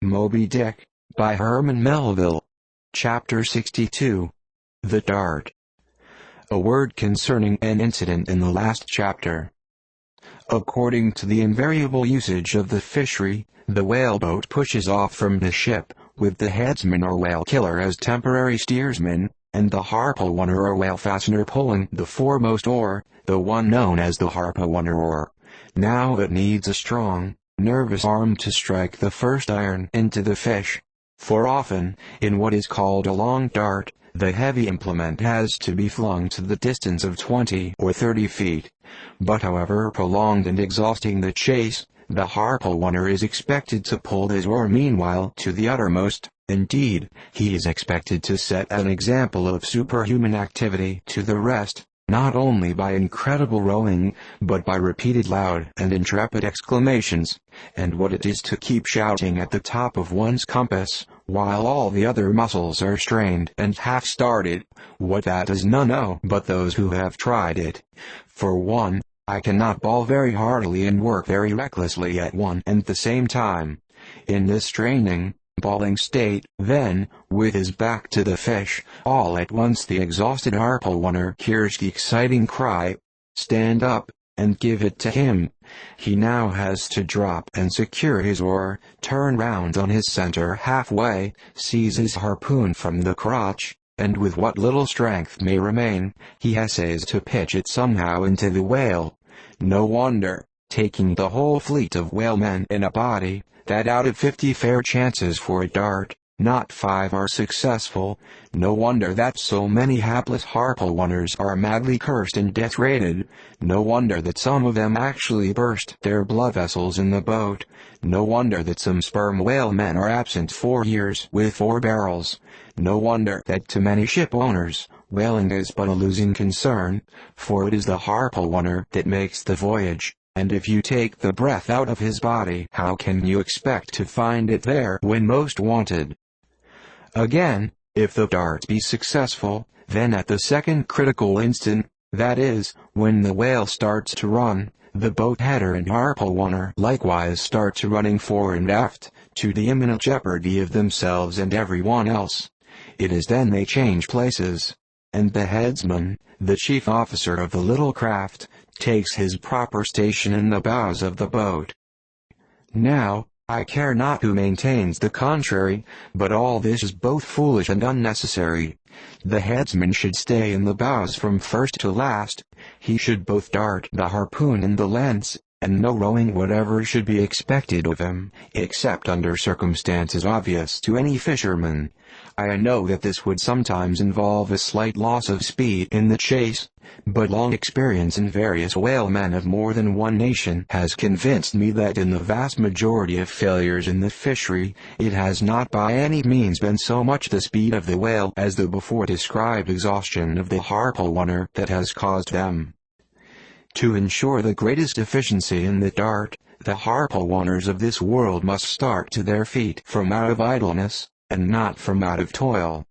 Moby-Dick, by Herman Melville. Chapter 62. The Dart. A word concerning an incident in the last chapter. According to the invariable usage of the fishery, the whaleboat pushes off from the ship, with the headsman or whale killer as temporary steersman, and the harpooneer or whale-fastener pulling the foremost oar, the one known as the harpooneer-oar. Now it needs a strong, nervous arm to strike the first iron into the fish. For often, in what is called a long dart, the heavy implement has to be flung to the distance of 20 or 30 feet. But however prolonged and exhausting the chase, the harpooneer is expected to pull his oar meanwhile to the uttermost. Indeed, he is expected to set an example of superhuman activity to the rest, not only by incredible rowing, but by repeated loud and intrepid exclamations, and what it is to keep shouting at the top of one's compass, while all the other muscles are strained and half-started, what that is none know but those who have tried it. For one, I cannot bawl very heartily and work very recklessly at one and the same time. In this straining, bawling state, then, with his back to the fish, all at once the exhausted harpooneer hears the exciting cry, "Stand up, and give it to him." He now has to drop and secure his oar, turn round on his center halfway, seize his harpoon from the crotch, and with what little strength may remain, he essays to pitch it somehow into the whale. No wonder, taking the whole fleet of whalemen in a body, that out of 50 fair chances for a dart, not 5 are successful. No wonder that so many hapless harpooneers are madly cursed and death-rated. No wonder that some of them actually burst their blood vessels in the boat. No wonder that some sperm whalemen are absent 4 years with 4 barrels. No wonder that to many ship owners, whaling is but a losing concern, for it is the harpooneer that makes the voyage. And if you take the breath out of his body, how can you expect to find it there when most wanted? Again, if the dart be successful, then at the second critical instant, that is, when the whale starts to run, the boat header and harpooneer likewise start to running fore and aft, to the imminent jeopardy of themselves and everyone else. It is then they change places, and the headsman, the chief officer of the little craft, takes his proper station in the bows of the boat. Now, I care not who maintains the contrary, but all this is both foolish and unnecessary. The headsman should stay in the bows from first to last. He should both dart the harpoon and the lance, and no rowing whatever should be expected of him, except under circumstances obvious to any fisherman. I know that this would sometimes involve a slight loss of speed in the chase, but long experience in various whalemen of more than one nation has convinced me that in the vast majority of failures in the fishery, it has not by any means been so much the speed of the whale as the before described exhaustion of the harpooneer that has caused them. To ensure the greatest efficiency in the dart, the harpooneers of this world must start to their feet from out of idleness, and not from out of toil.